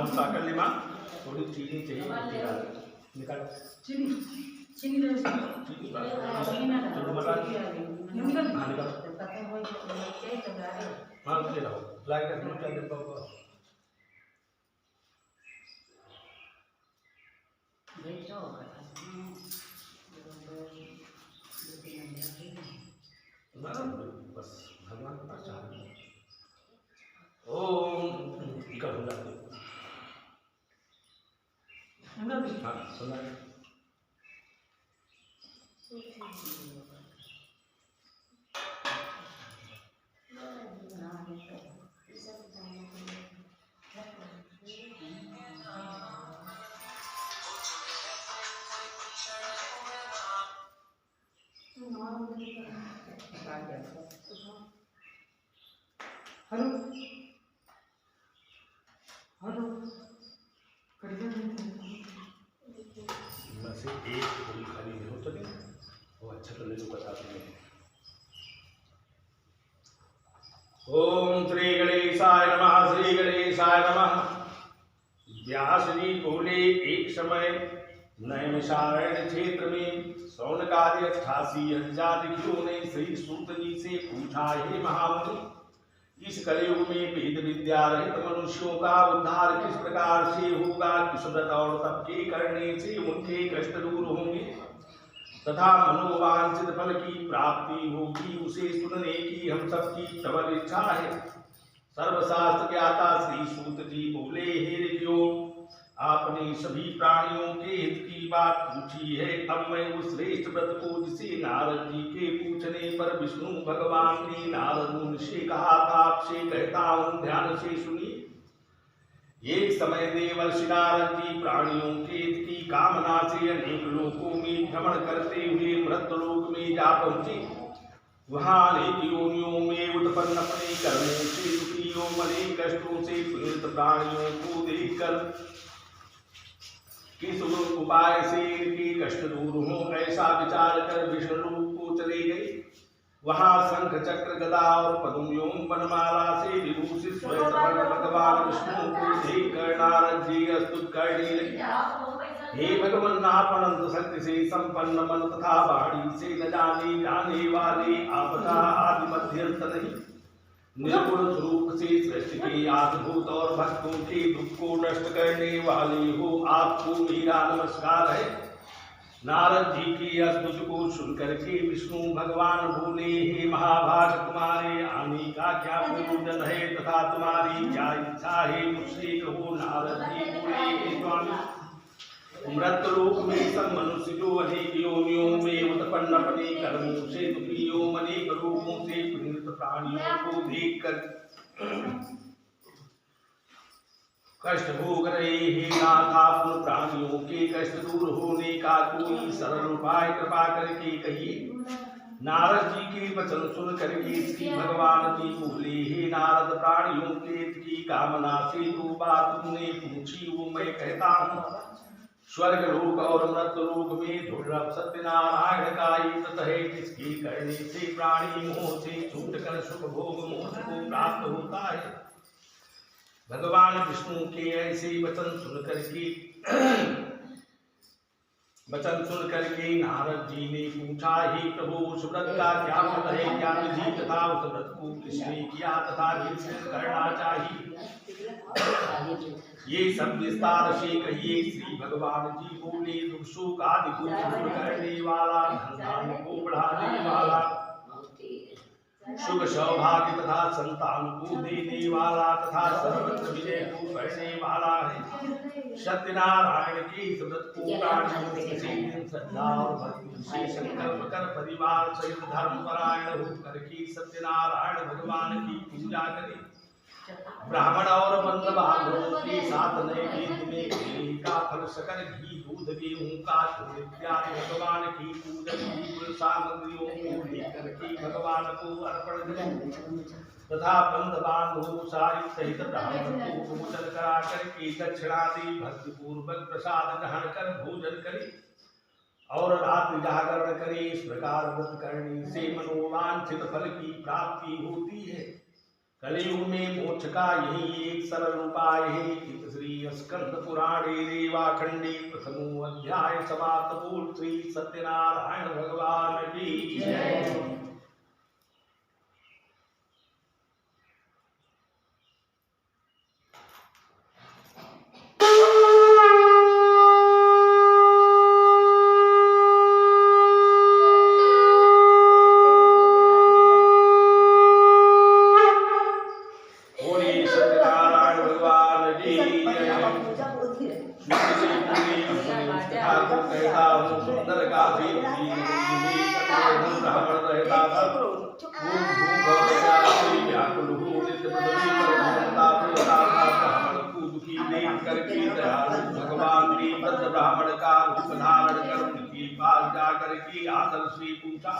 और साकर लिमा थोड़ी चीनी चाहिए निकालो चीनी चीनी हाँ ले रहा हूँ लाइक कर दो क्या देता होगा बस भगवान का चाह ओम कर हो जाते हाँ सुना हेलो हेलो बस एक पूरी खाली नहीं हो तो नहीं वो अच्छा तो ले लो बता देंगे ओम श्री गणेशाय नमः श्री गणेशाय नमः व्यास जी बोले एक समय नैमिषारण्य क्षेत्र में शौनकादि 88,000 ऋषियों ने श्री सूत जी से पूछा हे महामुनि इस कलयुग में वेद विद्या रहित मनुष्यों का उद्धार किस प्रकार से होगा किस व्रत और तप के करने से उनके कष्ट दूर होंगे तथा मनोवांछित फल की प्राप्ति होगी उसे सुनने की हम सबकी प्रबल इच्छा है सर्वशास्त्र ज्ञाता श्री सूत जी बोले हे ऋषियों आपने सभी प्राणियों के हित की बात पूछी है अब मैं उस श्रेष्ठ व्रत को जिसे नारद जी के पूछने पर विष्णु भगवान ने नारद मुनि से कहा था आपसे कहता हूँ ध्यान से सुनिए एक समय देवर्षि नारद जी प्राणियों के हित की कामना से अनेक लोकों में भ्रमण करते हुए मृत्युलोक में जा पहुंचे वहां अनेक योनियों में उत्पन्न अपने कर्मों से दुखियों अनेक कष्टों से पीड़ित प्राणियों को देखकर किस उपाय से इनके कष्ट दूर हो ऐसा विचार कर विष्णु लोक को चले गए वहां शंख चक्र गदा और पद्मव्यूम वनमाला से विभूषित श्वेत वर्ण भगवान विष्णु को देखकर नारद जी स्तुति करने लगे हे भगवान आप अनंत शक्ति से संपन्न मन तथा वाणी से न जाने वाले आपदा आदि मध्यंत नहीं निर्गुण स्वरूप से सृष्टि के आदिभूत और भक्तों के दुख को नष्ट करने वाले हो आपको मेरा नमस्कार है नारद जी की स्तुति को सुनकर के विष्णु भगवान बोले हे महाभाग तुम्हारे आने का क्या प्रयोजन है तथा तुम्हारी क्या इच्छा है मुझसे कहो नारद जी बोले हे स्वामी मृत्युलोक में सब मनुष्य जो अनेक योनियों में उत्पन्न अपने कर्मों से दुखियों अनेक रोगों से पीड़ित प्राणियों को देखकर कष्ट भोग रहे हैं नाथ आप उन प्राणियों के कष्ट दूर होने का कोई सरल उपाय कृपा करके कहिए नारद जी के वचन सुन करके श्री भगवान जी बोले हे नारद प्राणियों के की कामना से जो बात तुमने पूछी वो मैं कहता हूँ स्वर्ग लोक और मृत्यु लोक में दुर्लभ सत्यनारायण का हित है जिसके करने से प्राणी मोह से छूट कर सुख भोग मोक्ष को प्राप्त होता है भगवान विष्णु के ऐसे वचन सुन करके नारद जी ने पूछा हे प्रभु उस व्रत का क्या फल है क्या विधि तथा उस व्रत को किसने किया तथा किसने करना चाहिए ये सब विस्तार से कहिए श्री भगवान जी बोले दुख सुख आदि को दूर करने वाला धन को बढ़ाने वाला सुख सौभाग्य तथा संतान को देने वाला तथा सर्वत्र विजय को करने वाला है सत्यनारायण के इस व्रत को श्रद्धा और भक्ति से संकल्प कर परिवार सहित धर्म परायण होकर के सत्यनारायण भगवान की पूजा करें ब्राह्मण और बंद बांधवों के साथ नैवेद्य में घी का फल सकल घी दूध गेहूं का इत्यादि भगवान की पूजन की सामग्रियों को लेकर के भगवान को अर्पण करें तथा बंद बांधवों सहित ब्राह्मण को भोजन करा करके दक्षिणादि भक्ति पूर्वक प्रसाद ग्रहण कर भोजन करें और रात्रि जागरण करें इस प्रकार व्रत करने से मनोवांछित फल की प्राप्ति होती है कलयुग में मोक्ष का यही एक सरल उपाय है। श्री स्कंद पुराणे रेवाखंडे प्रथमो अध्याय समाप्त। बोल श्री सत्यनारायण भगवान की जय। भगवान ने बद्ध ब्राह्मण का रूप धारण कर उनके पास जाकर के आदर से पूछा,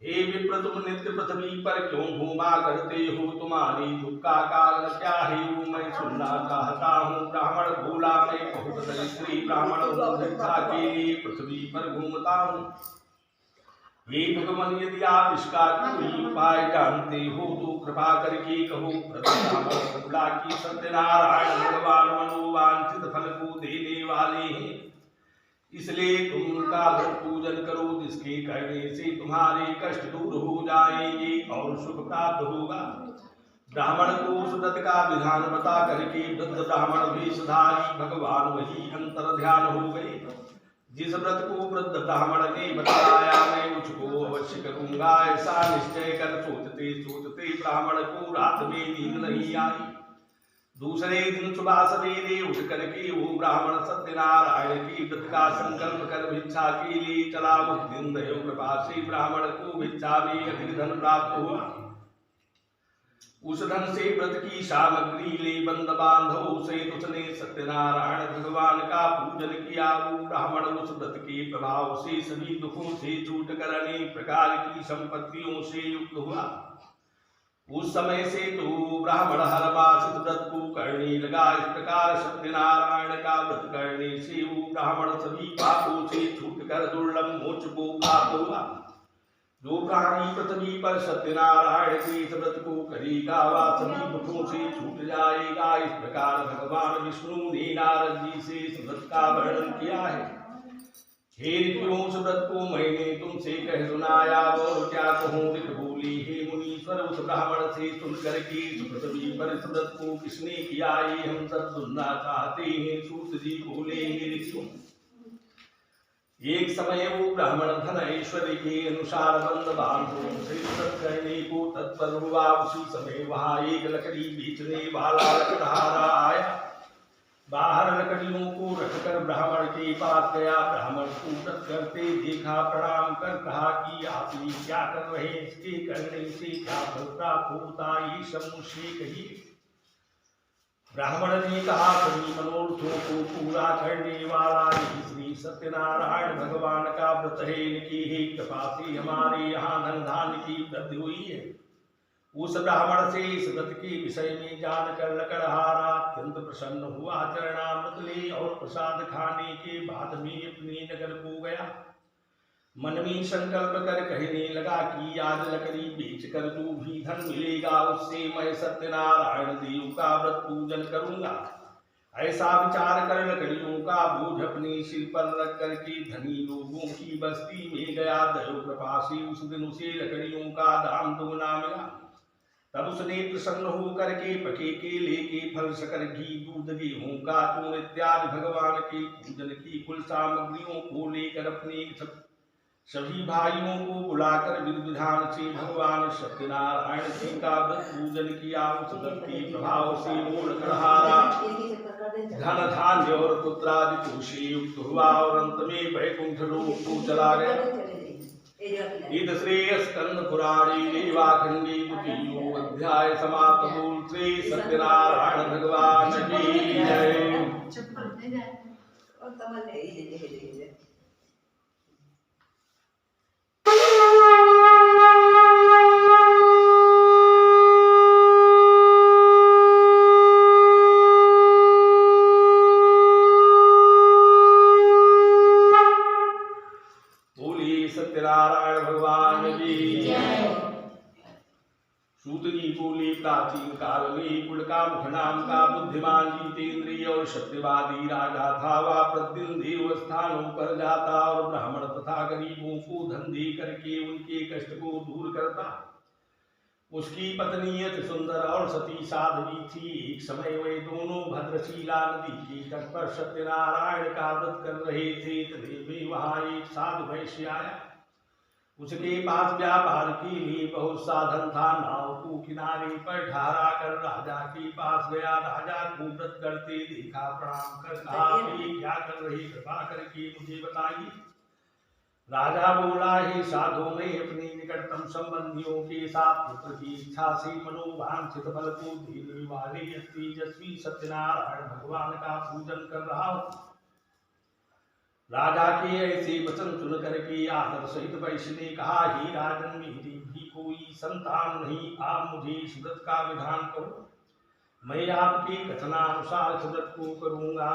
हे विप्र, तुम नित्य पृथ्वी पर क्यों घूमा करते हो? तुम्हारी दुख का कारण क्या है? वो मैं सुनना चाहता हूँ। ब्राह्मण बोला, मैं बहुत दरिद्री ब्राह्मण भिक्षा के लिए पृथ्वी पर घूमता हूँ। हे भगवान, यदि आप इसका कोई उपाय जानते हो तो कृपा करके कहो। ब्राह्मण बोला कि सत्यनारायण भगवान मनोवांछित फल को देने वाले हैं, इसलिए तुम उनका व्रत पूजन करो, जिसके करने से तुम्हारे कष्ट दूर हो जाएंगे और सुख प्राप्त होगा। ब्राह्मण को उस व्रत का विधान बता करके वृद्ध ब्राह्मण वेशधारी भगवान वही अंतर ध्यान हो गए। जिस व्रत को वृद्ध ब्राह्मण ने बताया, मैं उसको अवश्य करूंगा, ऐसा निश्चय कर सोचते सोचते ब्राह्मण को रात में नींद नहीं आई। दूसरे दिन सुबह सवेरे उठ करके वो ब्राह्मण सत्यनारायण की व्रत का संकल्प कर भिक्षा के लिए चला। उस दिन दैव कृपा से ब्राह्मण को भिक्षा में अधिक धन प्राप्त हुआ। उस धन से व्रत की सामग्री ले बंद बांधव से उसने सत्यनारायण भगवान का पूजन किया। वो ब्राह्मण उस व्रत के प्रभाव से सभी दुखों से छूट कर अनेक प्रकार की संपत्तियों से युक्त हुआ। उस समय से तो ब्राह्मण हर मास इस व्रत को करने लगा। इस प्रकार सत्यनारायण का व्रत करने से वो ब्राह्मण सभी पापों से छूट कर दुर्लभ मोक्ष को प्राप्त हुआ। जो प्राणी पृथ्वी पर सत्यनारायण के इस व्रत को करेगा, वह सभी दुखों से छूट जाएगा। इस प्रकार भगवान विष्णु ने नारद जी से इस व्रत का वर्णन किया है। हे ऋषियों, उस व्रत को मैंने तुमसे कह सुनाया, और क्या कहूँ। ऋषि बोले, हे मुनीश्वर, उस ब्राह्मण से सुनकर के इस पृथ्वी पर इस व्रत को किसने किया, ये हम सब सुनना चाहते हैं। सूत जी बोले, हे ऋषियों, एक समय वो ब्राह्मण धन ऐश्वर्य के अनुसार बंद बांधों से व्रत करने को तत्पर हुआ। उसी समय वहां एक लकड़ी बेचने वाला लकड़हारा आया। बाहर लकड़ियों को रखकर ब्राह्मण के पास गया। ब्राह्मण को व्रत करते देखा, प्रणाम कर कहा कि आप ये क्या कर रहे हैं? इसके करने से क्या फल प्राप्त होता, ये सब मुझसे कहिए। ब्राह्मण ने कहा, सभी मनोरथों को पूरा करने वाला यही श्री सत्यनारायण भगवान का व्रत है। इनकी ही कृपा से हमारे यहाँ धन धान्य की वृद्धि हुई है। उस ब्राह्मण से इस व्रत के विषय में जानकर लकड़हारा अत्यंत प्रसन्न हुआ। चरणामृत ले और प्रसाद खाने के बाद में अपने नगर को गया। मन में संकल्प कर कहने लगा कि आज लकड़ी बेचकर जो भी धन मिलेगा, उससे मैं सत्यनारायण देव का व्रत पूजन करूंगा। ऐसा विचार कर लकड़ियों का बोझ अपने सिर पर रख करके धनी लोगों की बस्ती में गया। दैव कृपा से उस दिन उसे लकड़ियों का दाम दुगना मिला। तब उसने प्रसन्न होकर के पके केले के फल, शक्कर, घी, दूध, गेहूं का चूर्ण इत्यादि भगवान के पूजन की कुल सामग्रियों को लेकर अपने सभी भाइयों को बुलाकर विधि विधान से भगवान सत्यनारायण जी का व्रत पूजन किया। उस व्रत के प्रभाव से वो लकड़हारा धन धान्य और पुत्रादि को से युक्त हुआ और अंत में वैकुंठ लोक को चला गया। इत श्री स्कंद पुराणे रेवाखंडे द्वितीयो अध्याय समाप्त। बोल श्री सत्यनारायण भगवान की जय। सत्यनारायण भगवान की जय। सूत जी बोले, प्राचीन काल में कुल का मुख नाम का बुद्धिमान जितेंद्रिय और सत्यवादी राजा था। वह प्रतिदिन देव स्थानों पर जाता और ब्राह्मण तथा गरीबों को धन दे करके उनके कष्ट को दूर करता। उसकी पत्नी अति सुंदर और सती साध्वी थी। एक समय वे दोनों भद्रशिला नदी के तट पर सत्यनारायण का व्रत कर रहे थे। इतने में वहां एक साधु वैश्य आया। उसके पास व्यापार के लिए बहुत साधन था। नाव को किनारे पर ठहरा कर राजा के पास गया। राजा को व्रत करते देखा, प्रणाम कर कहा, आप ये क्या कर रहे, कृपा करके मुझे बताइए। राजा बोला, हे साधु, मैं अपने निकटतम संबंधियों के साथ पुत्र की इच्छा से मनोवांछित फल को देने वाले तेजस्वी सत्यनारायण भगवान का पूजन कर रहा हूँ। राजा के ऐसे वचन सुन करके आदर सहित वैश्य ने कहा, हे राजन, मेरी भी कोई संतान नहीं, आप मुझे इस व्रत का विधान करो, मैं आपके कथनानुसार इस व्रत को करूंगा।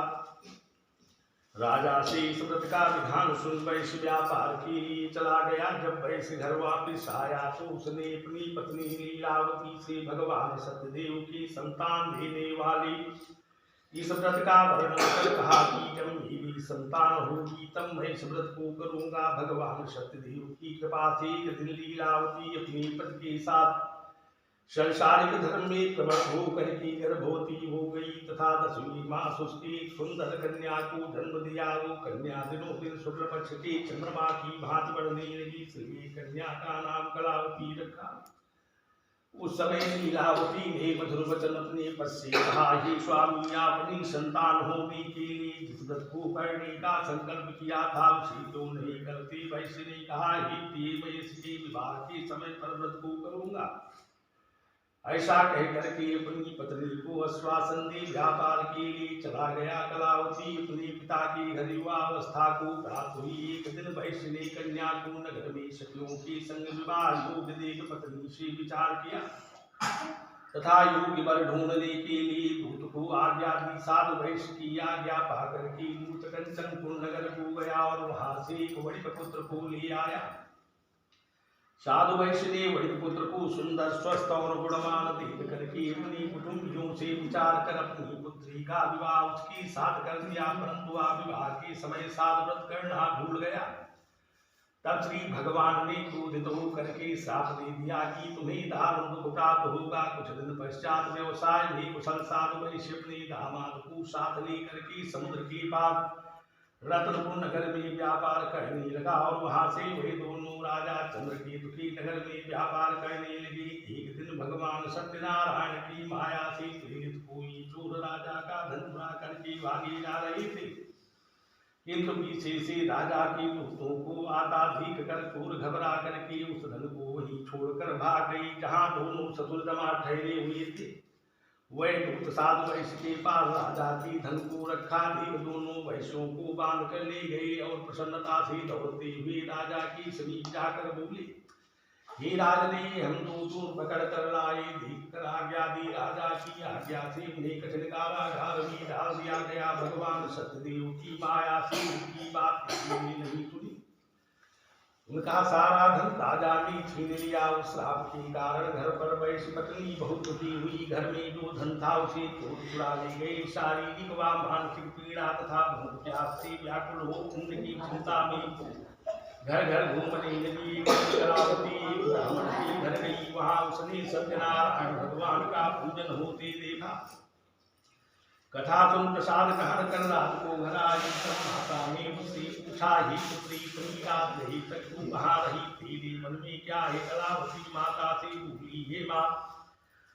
राजा से इस व्रत का विधान सुन वैश्य व्यापार के लिए चला गया। जब वैश्य घर वापिस आया तो उसने अपनी पत्नी लीलावती से भगवान सत्यदेव की संतान देने वाली इस व्रत का वर्णन कर कहा कि जब मेरी संतान होगी तब मैं इस व्रत को करूंगा। भगवान सत्यदेव की कृपा से एक दिन लीलावती अपने पति के साथ संसारिक धर्म में प्रवृत्त होकर के गर्भवती हो गई तथा 10वें मास उसकी एक सुंदर कन्या को जन्म दिया। वो कन्या दिनों दिन शुक्ल पक्ष के चंद्रमा की भांति बढ़ने लगी, इसलिए कन्या का नाम कलावती रखा। उस समय लीलावती ने मधुर वचन अपने पति से कहा, हे स्वामी, अपनी संतान होने के लिए जिस व्रत को करने का संकल्प किया था उसे तो नहीं करते। वैश्य ने कहा, हे प्रिय, मैं इसके विवाह के समय पर व्रत को करूंगा। ऐसा कहकर के अपनी पत्नी को आश्वासन दे व्यापार के लिए चला गया। कलावती अपने पिता की घर युवावस्था को प्राप्त हुई। एक दिन वैश्य ने कन्या को नगर में सखियों के संग विवाह योग्य देख पत्नी से विचार किया तथा योग्य वर ढूंढने के लिए दूत को आज्ञा दी। साधु वैश्य की आज्ञा पाकर के दूत कंचनपुर नगर को गया और वहां से एक वणिक पुत्र को ले आया। साधु वैश्य ने वणिक पुत्र को सुंदर, स्वस्थ और गुणवान देख करके अपनी कुटुंबियों से विचार कर अपनी पुत्री का विवाह उसके साथ कर दिया। परंतु वह विवाह के समय साध व्रत करना भूल गया। तब श्री भगवान ने क्रोधित होकर के श्राप दे दिया कि तुम्हें दारुण दुख प्राप्त होगा। कुछ दिन पश्चात व्यवसाय में कुशल साधु वैश्य अपने दामाद को साथ लेकर के समुद्र के पास रत्नपुर नगर में व्यापार करने लगा और वहां से वे दोनों राजा चंद्रकेतु के नगर में व्यापार करने लगे। एक दिन भगवान सत्यनारायण की माया से प्रेरित कोई चोर राजा का धन चुरा करके भागे जा रहे थे, किंतु पीछे से राजा के दूतों को आता देख कर चोर घबरा करके उस धन को वहीं छोड़कर भाग गई जहां दोनों ससुर जमा ठहरे हुए थे। वह दूत साधु वैश्य के पास राजा की धन को रखा देख दोनों वैश्यों को बांध कर ले गए और प्रसन्नता से दौड़ते हुए राजा की समीप जाकर बोले, हे राजने, हम दो चोर पकड़ कर लाए। देख कर आज्ञा दी। राजा की आज्ञा से उन्हें कठिन कारागार में डाल दिया गया। भगवान सत्यदेव की माया से उनकी बात किसी ने नहीं सुनी। उनका सारा धन राजा ने छीन लिया। उस श्राप के कारण घर पर वैश्य पत्नी बहुत दुखी हुई। घर में जो धन था उसे चोर चुरा ले गए। शारीरिक व मानसिक पीड़ा तथा भूख प्यास से व्याकुल हो उनकी चिंता में घर घर घूमने लगी। कलावती ब्राह्मण के घर गई। वहां उसने सत्यनारायण भगवान का पूजन होते देखा। कथा सुन प्रसाद ग्रहण कर रात को घर आई। माता ने उससे पूछा, ही पुत्री, तुम रात रही तक तुम कहाँ रही? तेरे मन में क्या है? कलावती माता से बोली, हे माँ,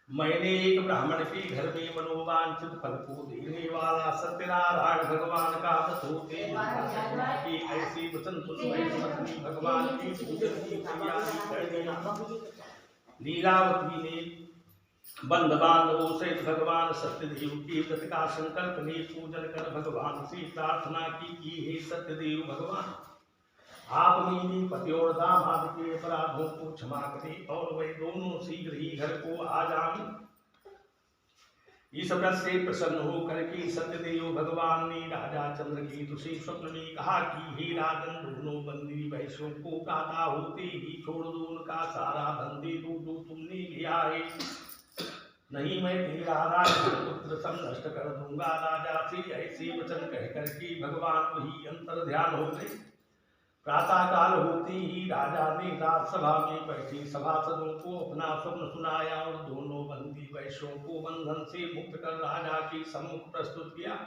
मैंने एक ब्राह्मण के घर में मनोवांछित फल को देने वाला सत्यनारायण भगवान का व्रत होते के ऐसे वचन सुन भगवान की पूजन की तैयारी कर दी। लीलावती ने बंद बांधवों सहित भगवान सत्यदेव के व्रत का संकल्प ने पूजन कर भगवान से प्रार्थना की, हे सत्यदेव भगवान, आप मेरे पति और दामाद के अपराधों को क्षमा करें और वे दोनों शीघ्र ही घर को आ जाएं। इस व्रत से प्रसन्न होकर के सत्यदेव भगवान ने राजा चंद्रकेतु से स्वप्न में कहा कि हे राजन, दोनों बंदी वैश्यों को प्रातः होते ही छोड़ दो, उनका सारा धन दे दो जो तुमने लिया है। नहीं मैं तेरा पुत्र सब नष्ट कर दूंगा। राजा से ऐसे वचन कह कर के भगवान वही अंतर ध्यान हो गए। प्रातः काल होते ही राजा ने राजसभा में बैठे सभासदों को अपना स्वप्न सुनाया और दोनों बंदी वैश्यों को बंधन से मुक्त कर राजा के सम्मुख प्रस्तुत किया।